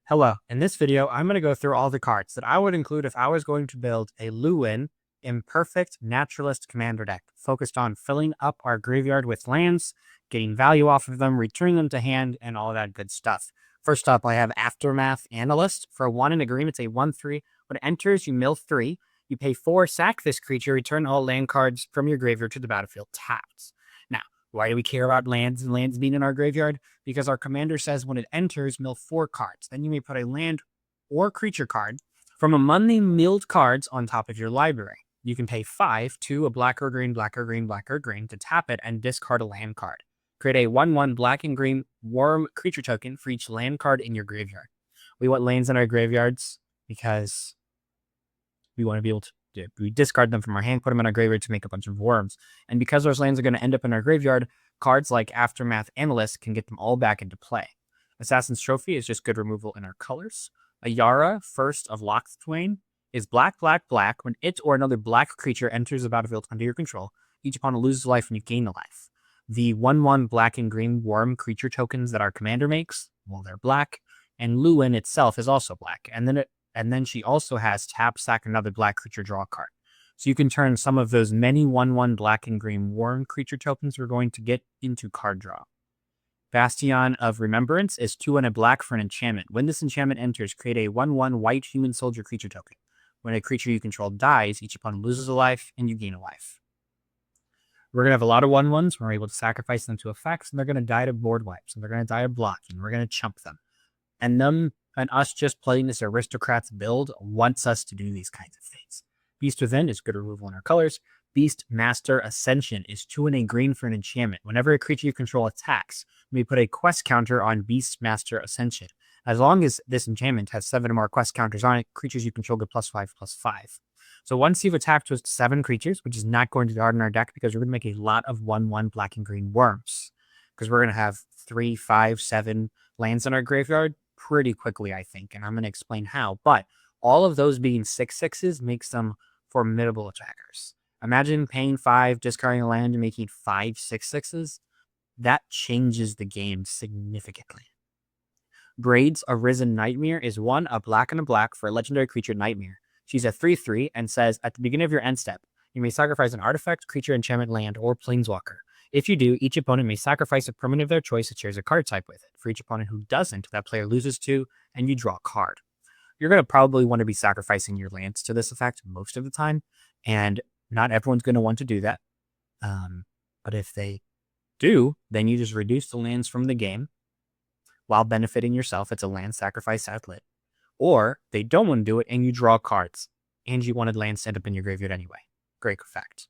Hello, in this video, I'm going to go through all the cards that I would include if I was going to build a Lluwen Imperfect Naturalist commander deck, focused on filling up our graveyard with lands, getting value off of them, returning them to hand, and all that good stuff. First up, I have Aftermath Analyst. For 1 in a green, it's a 1/3. When it enters, you mill 3. You pay 4, sack this creature, return all land cards from your graveyard to the battlefield tapped. Now, why do we care about lands and lands being in our graveyard? Because our commander says when it enters, mill 4 cards. Then you may put a land or creature card from among the milled cards on top of your library. You can pay 5 to a black or green, black or green, black or green to tap it and discard a land card. Create a 1/1 black and green worm creature token for each land card in your graveyard. We want lands in our graveyards because we want to be able to we discard them from our hand, put them in our graveyard to make a bunch of worms. And because those lands are going to end up in our graveyard, cards like Aftermath Analyst can get them all back into play. Assassin's Trophy is just good removal in our colors. Ayara, First of Lochthwain, is black, black, black. When it or another black creature enters the battlefield under your control, each opponent loses a life and you gain a life. The 1/1 black and green worm creature tokens that our commander makes, well, they're black. And Lluwen itself is also black. And then she also has tap, sack another black creature, draw a card. So you can turn some of those many 1/1 black and green worm creature tokens we're going to get into card draw. Bastion of Remembrance is 2 and a black for an enchantment. When this enchantment enters, create a 1/1 white human soldier creature token. When a creature you control dies, each opponent loses a life and you gain a life. We're going to have a lot of 1/1s. We're able to sacrifice them to effects, and they're going to die to board wipes, and they're going to die of blocking. We're going to chump them. And us just playing this aristocrats build wants us to do these kinds of things. Beast Within is good removal in our colors. Beast Master Ascension is 2 and a green for an enchantment. Whenever a creature you control attacks, you may put a quest counter on Beast Master Ascension. As long as this enchantment has 7 or more quest counters on it, creatures you control get +5/+5. So once you've attacked with 7 creatures, which is not going to harden our deck because we're going to make a lot of 1/1 black and green worms. Because we're going to have 3, 5, 7 lands in our graveyard pretty quickly, I think, and I'm going to explain how. But all of those being 6/6s makes them formidable attackers. Imagine paying 5, discarding a land, and making 5 6/6s. That changes the game significantly. Braid's Arisen Nightmare is 1, a black and a black for a legendary creature, Nightmare. She's a 3/3 and says, at the beginning of your end step, you may sacrifice an artifact, creature, enchantment, land, or planeswalker. If you do, each opponent may sacrifice a permanent of their choice that shares a card type with it. For each opponent who doesn't, that player loses 2, and you draw a card. You're going to probably want to be sacrificing your lands to this effect most of the time, and not everyone's going to want to do that. But if they do, then you just reduce the lands from the game while benefiting yourself. It's a land sacrifice outlet. Or they don't want to do it, and you draw cards, and you wanted lands to end up in your graveyard anyway. Great effect.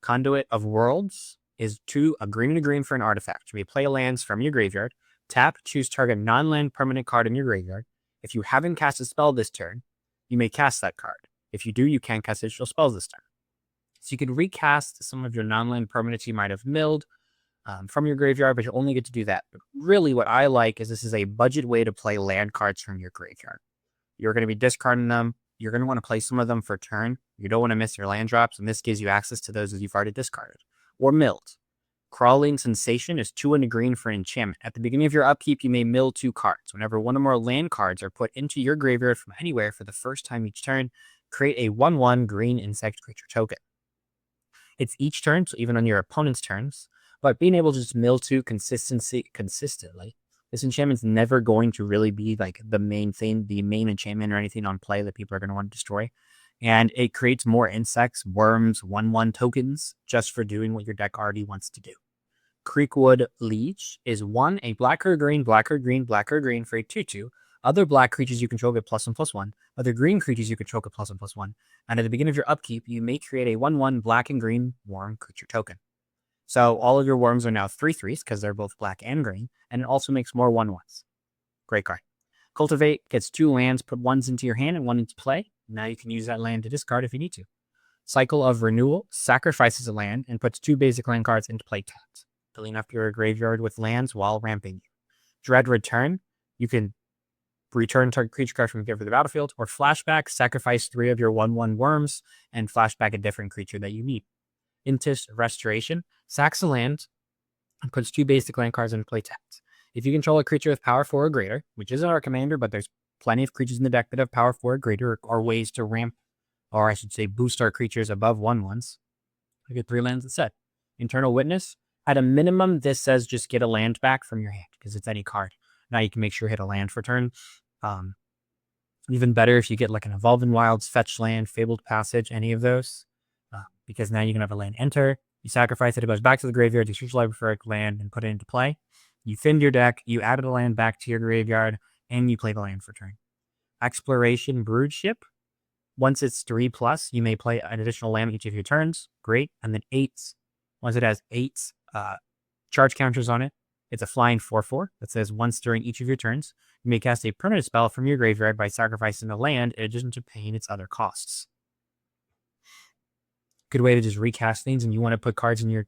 Conduit of Worlds is 2, a green and a green for an artifact. You may play lands from your graveyard, tap, choose target non-land permanent card in your graveyard. If you haven't cast a spell this turn, you may cast that card. If you do, you can't cast additional spells this turn. So you can recast some of your non-land permanents you might have milled from your graveyard, but you only get to do that. But really what I like is this is a budget way to play land cards from your graveyard. You're going to be discarding them. You're going to want to play some of them for turn. You don't want to miss your land drops, and this gives you access to those that you've already discarded. Or milled. Crawling Sensation is 2 and a green for enchantment. At the beginning of your upkeep, you may mill 2 cards. Whenever 1 or more land cards are put into your graveyard from anywhere for the first time each turn, create a 1/1 green insect creature token. It's each turn, so even on your opponent's turns, but being able to just mill 2 consistently, this enchantment's never going to really be like the main thing, the main enchantment or anything on play that people are going to want to destroy. And it creates more insects, worms, 1/1 tokens just for doing what your deck already wants to do. Creekwood Leech is 1, a black or green, black or green, black or green for a 2/2. Other black creatures you control get +1/+1. Other green creatures you control get +1/+1. And at the beginning of your upkeep, you may create a 1/1 black and green worm creature token. So all of your worms are now 3/3s because they're both black and green, and it also makes more 1/1s. Great card. Cultivate gets 2 lands, put 1s into your hand and 1 into play. Now you can use that land to discard if you need to. Cycle of Renewal sacrifices a land and puts 2 basic land cards into play tapped, filling up your graveyard with lands while ramping you. Dread Return, you can return target creature card from your battlefield, or flashback, sacrifice 3 of your 1/1 worms and flashback a different creature that you need. Intis Restoration sacks a land and puts 2 basic land cards into play tapped. If you control a creature with power 4 or greater, which isn't our commander, but there's plenty of creatures in the deck that have power 4 or greater, or ways to ramp, or I should say boost our creatures above 1/1s. I get 3 lands instead. Internal Witness. At a minimum, this says just get a land back from your hand, because it's any card. Now you can make sure hit a land for turn. Even better if you get like an Evolving Wilds, Fetch Land, Fabled Passage, any of those. Because now you can have a land enter. You sacrifice it, it goes back to the graveyard, you choose a library for a land and put it into play. You thinned your deck, you added a land back to your graveyard, and you play the land for turn. Exploration Broodship. Once it's 3+, you may play an additional land each of your turns. Great. And then 8s. Once it has 8 charge counters on it, it's a flying 4/4 that says once during each of your turns, you may cast a permanent spell from your graveyard by sacrificing a land in addition to paying its other costs. Good way to just recast things, and you want to put cards in your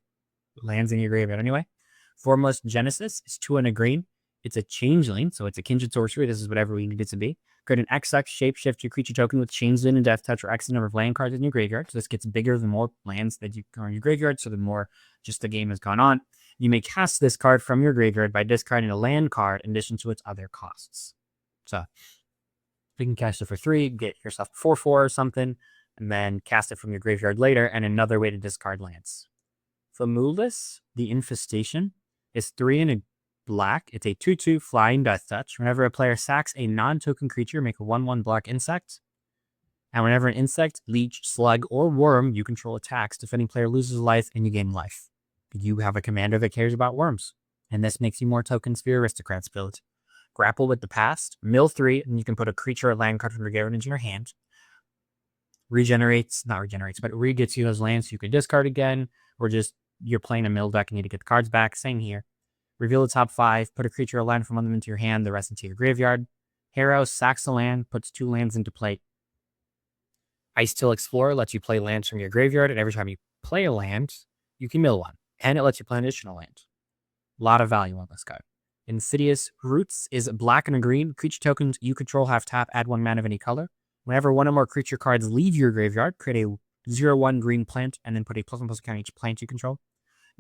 lands in your graveyard anyway. Formless Genesis is 2 and a green. It's a changeling, so it's a kindred sorcery. This is whatever we need it to be. Create an XX shapeshift your creature token with changeling and death touch or X number of land cards in your graveyard. So this gets bigger the more lands that you are in your graveyard, so the more just the game has gone on. You may cast this card from your graveyard by discarding a land card in addition to its other costs. So you can cast it for 3, get yourself 4/4 or something, and then cast it from your graveyard later, and another way to discard lands. Famulus, the Infestation, is 3 and a black. It's a 2/2 flying death touch. Whenever a player sacks a non-token creature, make a 1/1 black insect. And whenever an insect, leech, slug, or worm you control attacks, defending player loses life and you gain life. You have a commander that cares about worms, and this makes you more tokens for your aristocrats build. Grapple with the Past, mill 3, and you can put a creature or land card from your graveyard into your hand. Gets you those lands so you can discard again, or just you're playing a mill deck and you need to get the cards back. Same here. Reveal the top 5, put a creature or land from one of them into your hand, the rest into your graveyard. Harrow sacks a land, puts 2 lands into play. Ice Till Explorer lets you play lands from your graveyard, and every time you play a land, you can mill one. And it lets you play an additional land. A lot of value on this card. Insidious Roots is black and a green. Creature tokens you control have tap, add 1 mana of any color. Whenever one or more creature cards leave your graveyard, create a 0/1 green plant and then put a +1/+1 counter each plant you control.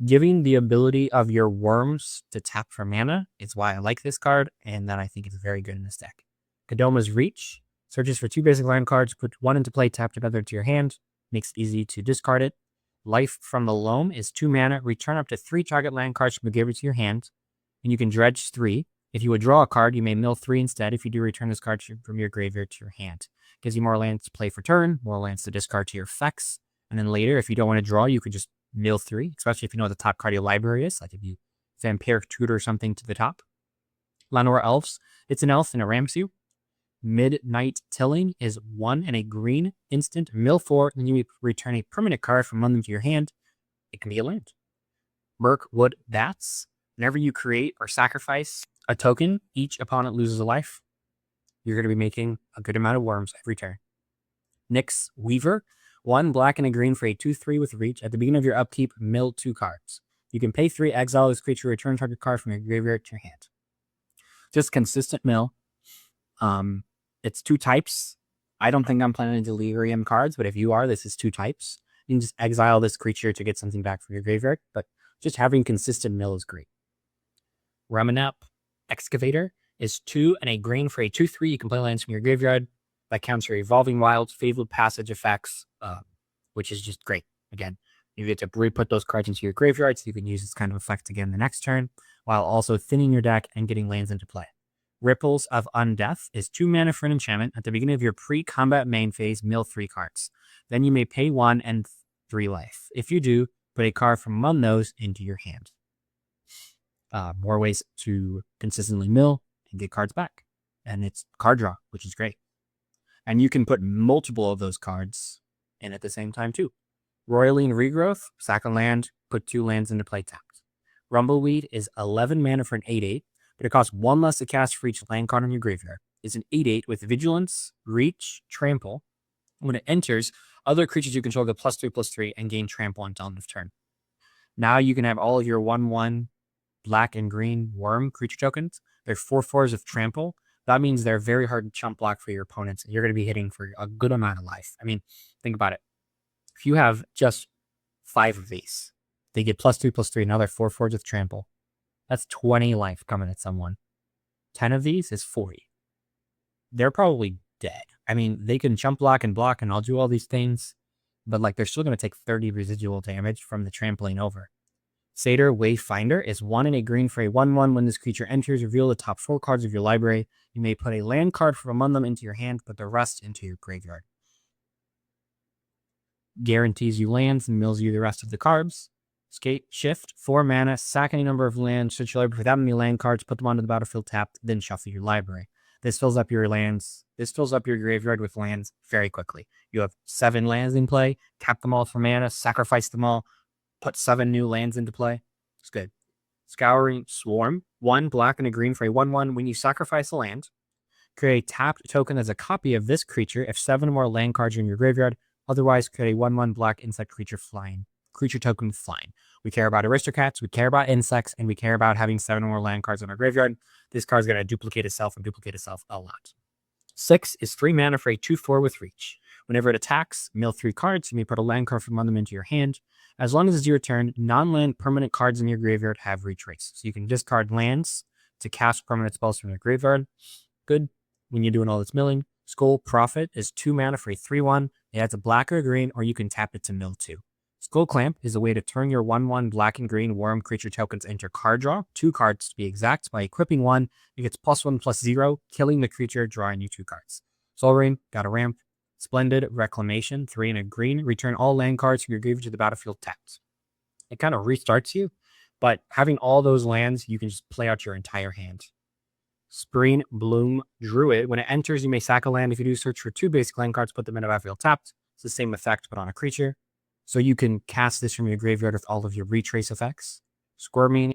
Giving the ability of your worms to tap for mana is why I like this card, and that I think it's very good in this deck. Kadoma's Reach searches for 2 basic land cards, put 1 into play, tap together to your hand, makes it easy to discard it. Life from the Loam is 2 mana, return up to 3 target land cards from the graveyard to your hand, and you can dredge 3. If you would draw a card, you may mill 3 instead. If you do, return this card from your graveyard to your hand. Gives you more lands to play for turn, more lands to discard to your effects, and then later, if you don't want to draw, you could just mill 3, especially if you know what the top card of your library is, like if you Vampiric Tutor something to the top. Lanor Elves, it's an elf and it ramps you. Midnight Tilling is 1 and a green instant, mill 4, and you return a permanent card from one of them to your hand. It can be a land. Mirkwood Bats, whenever you create or sacrifice a token, each opponent loses a life. You're going to be making a good amount of worms every turn. Nyx Weaver, 1 black and a green for a 2/3 with reach. At the beginning of your upkeep, mill 2 cards. You can pay 3, exile this creature, return target card from your graveyard to your hand. Just consistent mill. It's 2 types. I don't think I'm playing delirium cards, but if you are, this is 2 types. You can just exile this creature to get something back from your graveyard, but just having consistent mill is great. Remanap Excavator is 2 and a green for a 2/3. You can play lands from your graveyard. That counts your Evolving Wilds, Fabled Passage effects, which is just great. Again, you get to re-put those cards into your graveyard, so you can use this kind of effect again the next turn, while also thinning your deck and getting lands into play. Ripples of Undeath is 2 mana for an enchantment. At the beginning of your pre-combat main phase, mill 3 cards. Then you may pay 1 and 3 life. If you do, put a card from among those into your hand. More ways to consistently mill and get cards back. And it's card draw, which is great. And you can put multiple of those cards in at the same time too. Roiling Regrowth, sack a land, put 2 lands into play tapped. Rumbleweed is 11 mana for an 8/8, but it costs 1 less to cast for each land card in your graveyard. It's an 8/8 with Vigilance, Reach, Trample. When it enters, other creatures you control get +3/+3 and gain Trample until end of turn. Now you can have all of your 1/1 black and green worm creature tokens. They're 4/4s of Trample. That means they're very hard to chump block for your opponents, and you're going to be hitting for a good amount of life. I mean, think about it. If you have just 5 of these, they get +3/+3, now they're 4/4s with Trample. That's 20 life coming at someone. 10 of these is 40. They're probably dead. I mean, they can jump block, and I'll do all these things, but like they're still going to take 30 residual damage from the trampling over. Satyr Wayfinder is 1 and a green for a 1/1. When this creature enters, reveal the top 4 cards of your library. You may put a land card from among them into your hand, put the rest into your graveyard. Guarantees you lands and mills you the rest of the cards. Skate Shift, 4 mana, sack any number of lands, search your library without any land cards, put them onto the battlefield tapped, then shuffle your library. This fills up your lands. This fills up your graveyard with lands very quickly. You have 7 lands in play, tap them all for mana, sacrifice them all, put 7 new lands into play. It's good. Scouring Swarm, 1 black and a green for a 1/1. When you sacrifice a land, create a tapped token as a copy of this creature if 7 or more land cards are in your graveyard. Otherwise, create a 1/1 black insect creature token flying. We care about aristocrats, we care about insects, and we care about having 7 or more land cards in our graveyard. This card's going to duplicate itself a lot. 6 is 3 mana for a 2/4 with reach. Whenever it attacks, mill 3 cards. You may put a land card from among them into your hand. As long as it's your turn, non-land permanent cards in your graveyard have retrace. So you can discard lands to cast permanent spells from your graveyard. Good when you're doing all this milling. Skull Prophet is 2 mana for a 3/1. It adds a black or a green, or you can tap it to mill 2. Skull Clamp is a way to turn your 1/1 black and green worm creature tokens into card draw, 2 cards to be exact. By equipping 1, it gets +1/+0, killing the creature, drawing you 2 cards. Soul Ring, got a ramp. Splendid Reclamation, 3 and a green. Return all land cards from your graveyard to the battlefield tapped. It kind of restarts you, but having all those lands, you can just play out your entire hand. Spring Bloom Druid. When it enters, you may sack a land. If you do, search for 2 basic land cards, put them in a battlefield tapped. It's the same effect, but on a creature. So you can cast this from your graveyard with all of your retrace effects. Squirming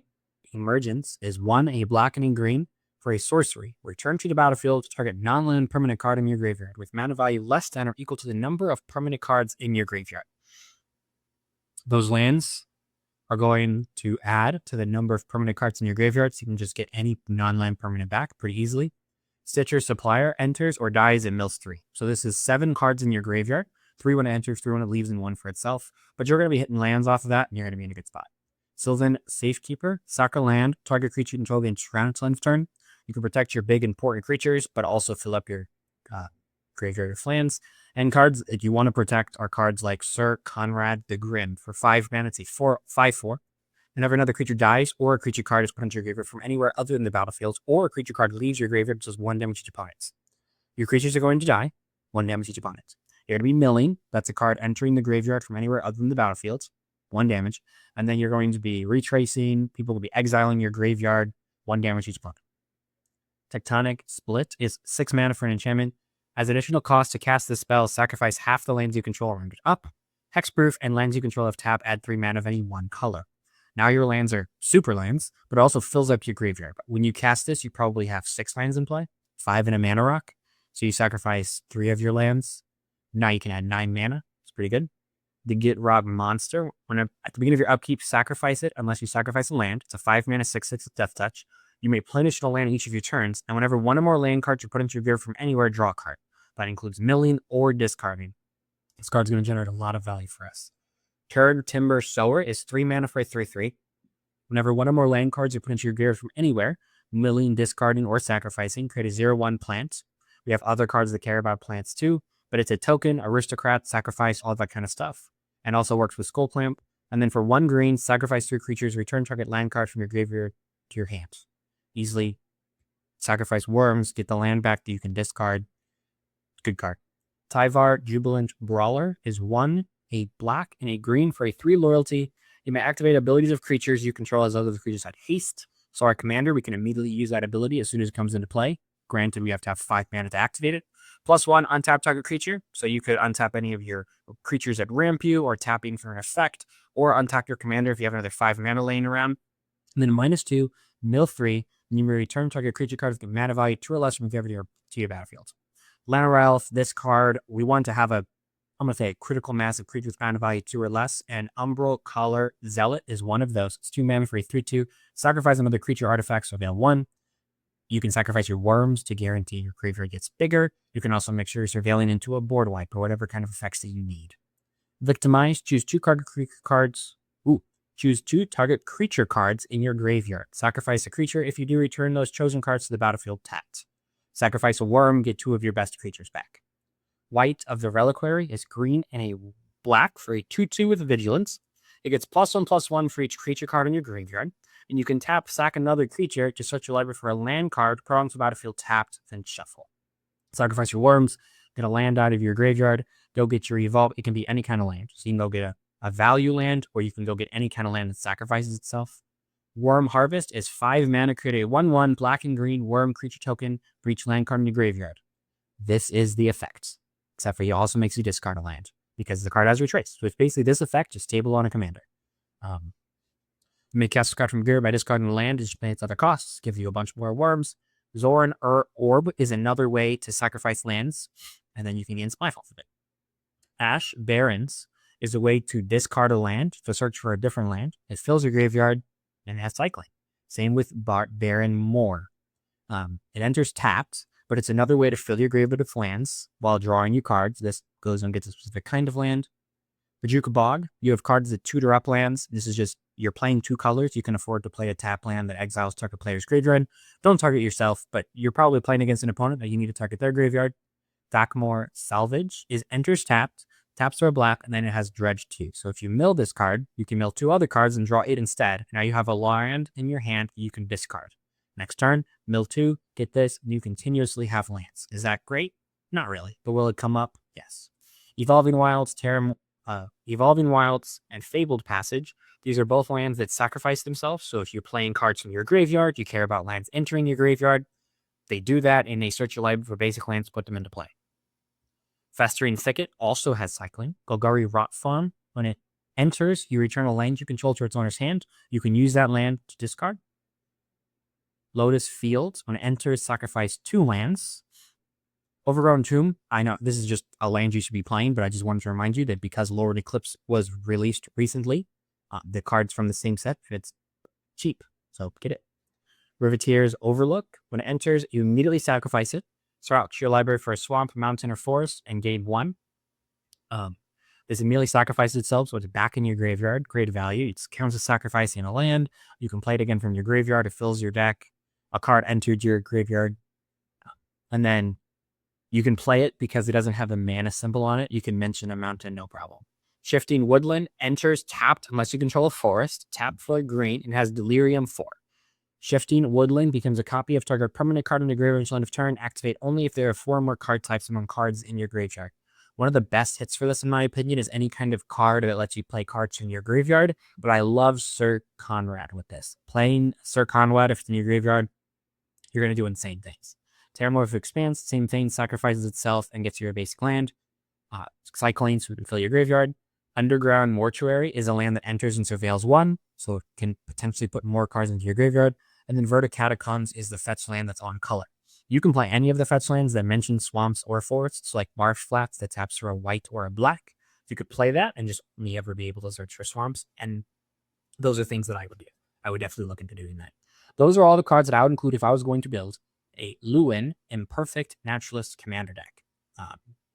Emergence is 1, a black and a green for a sorcery. Return to the battlefield to target non-land permanent card in your graveyard with mana value less than or equal to the number of permanent cards in your graveyard. Those lands are going to add to the number of permanent cards in your graveyard, so you can just get any non-land permanent back pretty easily. Stitcher Supplier enters or dies and mills 3. So this is 7 cards in your graveyard. 3 when it enters, 3 when it leaves, and 1 for itself. But you're going to be hitting lands off of that, and you're going to be in a good spot. Sylvan Safekeeper, sack a land, target creature control the entranced until end of turn. You can protect your big important creatures, but also fill up your graveyard with lands. And cards that you want to protect are cards like Sir Conrad the Grim. For 5 mana, it's a 5/4. Whenever another creature dies, or a creature card is put into your graveyard from anywhere other than the battlefield, or a creature card leaves your graveyard, it does 1 damage each opponent. Your creatures are going to die, 1 damage each opponent. You're going to be milling. That's a card entering the graveyard from anywhere other than the battlefield. 1 damage. And then you're going to be retracing. People will be exiling your graveyard. 1 damage each opponent. Tectonic Split is 6 mana for an enchantment. As additional cost to cast this spell, sacrifice half the lands you control rounded up. Hexproof and lands you control have tap, add 3 mana of any one color. Now your lands are super lands, but it also fills up your graveyard. But when you cast this, you probably have 6 lands in play, 5 in a mana rock. So you sacrifice 3 of your lands. Now you can add 9 mana. It's pretty good. The Get Robbed Monster. At the beginning of your upkeep, sacrifice it unless you sacrifice a land. It's a 5 mana 6/6 with Death Touch. You may plenish the land each of your turns, and whenever 1 or more land cards are put into your graveyard from anywhere, draw a card. That includes milling or discarding. This card's going to generate a lot of value for us. Turn Timber Sower is 3 mana for a 3/3. Whenever 1 or more land cards are put into your graveyard from anywhere, milling, discarding, or sacrificing, create a 0/1 plant. We have other cards that care about plants too, but it's a token, aristocrat, sacrifice, all that kind of stuff. And also works with Skull Clamp. And then for 1 green, sacrifice 3 creatures, return target land card from your graveyard to your hand. Easily sacrifice worms, get the land back that you can discard. Good card. Tyvar Jubilant Brawler is 1, a black and a green for a 3 loyalty. You may activate abilities of creatures you control as other creatures had haste. So our commander, we can immediately use that ability as soon as it comes into play. Granted, we have to have 5 mana to activate it. +1, untap target creature. So you could untap any of your creatures that ramp you, or tapping for an effect, or untap your commander if you have another 5 mana laying around. And then -2, mill 3, and you may return target creature card with mana value 2 or less from your to your battlefield. Lanarelf, this card, we want to have a critical mass of creatures with mana value 2 or less, and Umbral Collar Zealot is one of those. It's 2 mana for a 3/2. Sacrifice another creature artifact, so avail 1. You can sacrifice your worms to guarantee your graveyard gets bigger. You can also make sure you're surveilling into a board wipe or whatever kind of effects that you need. Victimize, choose 2 cards. Choose 2 target creature cards in your graveyard. Sacrifice a creature. If you do, return those chosen cards to the battlefield tapped. Sacrifice a worm, get 2 of your best creatures back. White of the Reliquary is green and a black for a 2/2 with Vigilance. It gets +1/+1 for each creature card in your graveyard. And you can tap, sack another creature to search your library for a land card, put onto the battlefield tapped, then shuffle. Sacrifice your worms, get a land out of your graveyard, go get your Evolve. It can be any kind of land. So you can go get a value land, or you can go get any kind of land that sacrifices itself. Worm Harvest is 5 mana, create a 1/1 black and green worm creature token for each land card in your graveyard. This is the effect, except for he also makes you discard a land because the card has retraced. So it's basically this effect just stable on a commander. You may cast a card from gear by discarding a land, just pay its other costs, give you a bunch more worms. Zoran Orb is another way to sacrifice lands, and then you can gain Spyfall off of it. Ash Barrens is a way to discard a land to search for a different land. It fills your graveyard and it has cycling. Same with Baron Moor. It enters tapped, but it's another way to fill your graveyard with lands while drawing your cards. This goes and gets a specific kind of land. Bajuka Bog, you have cards that tutor up lands. This is just, you're playing 2 colors. You can afford to play a tap land that exiles target player's graveyard. Don't target yourself, but you're probably playing against an opponent that you need to target their graveyard. Thakmor Salvage is enters tapped, taps are black, and then it has Dredge 2. So if you mill this card, you can mill 2 other cards and draw 8 instead. Now you have a land in your hand you can discard. Next turn, mill 2, get this, and you continuously have lands. Is that great? Not really, but will it come up? Yes. Evolving Wilds, Evolving Wilds, and Fabled Passage. These are both lands that sacrifice themselves. So if you're playing cards from your graveyard, you care about lands entering your graveyard. They do that, and they search your library for basic lands, put them into play. Festering Thicket also has cycling. Golgari Rot Farm. When it enters, you return a land you control to its owner's hand. You can use that land to discard. Lotus Fields. When it enters, sacrifice 2 lands. Overgrown Tomb, I know this is just a land you should be playing, but I just wanted to remind you that because Lorwyn Eclipsed was released recently, the cards from the same set, it's cheap, so get it. Riveteer's Overlook, when it enters, you immediately sacrifice it, search your library for a swamp, mountain, or forest, and gain 1. This immediately sacrifices itself, so it's back in your graveyard, create value. It counts as sacrificing a land. You can play it again from your graveyard, it fills your deck. A card entered your graveyard, and then you can play it because it doesn't have the mana symbol on it. You can mention a mountain, no problem. Shifting Woodland enters tapped unless you control a forest. Tapped for green and has Delirium 4. Shifting Woodland becomes a copy of target permanent card in the graveyard until end of turn. Activate only if there are 4 more card types among cards in your graveyard. One of the best hits for this, in my opinion, is any kind of card that lets you play cards in your graveyard. But I love Sir Conrad with this. Playing Sir Conrad if it's in your graveyard, you're going to do insane things. Terramorphic Expanse, same thing, sacrifices itself and gets you a basic land. Cycling, so you can fill your graveyard. Underground Mortuary is a land that enters and surveils 1, so it can potentially put more cards into your graveyard. And then Verta Catacombs is the fetch land that's on color. You can play any of the fetch lands that mention swamps or forests, like Marsh Flats that taps for a white or a black. You could play that and just only ever be able to search for swamps. And those are things that I would do. I would definitely look into doing that. Those are all the cards that I would include if I was going to build a Lluwen Imperfect Naturalist commander deck.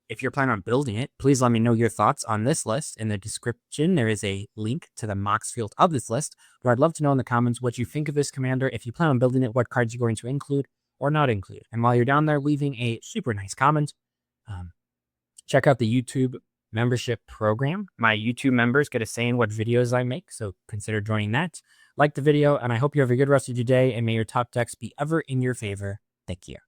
If you're planning on building it, please let me know your thoughts on this list. In the description, there is a link to the Mox field of this list, but I'd love to know in the comments what you think of this commander. If you plan on building it, what cards you're going to include or not include. And while you're down there leaving a super nice comment, check out the YouTube membership program. My YouTube members get a say in what videos I make, so consider joining that. Like the video, and I hope you have a good rest of your day, and may your top decks be ever in your favor. Thank you.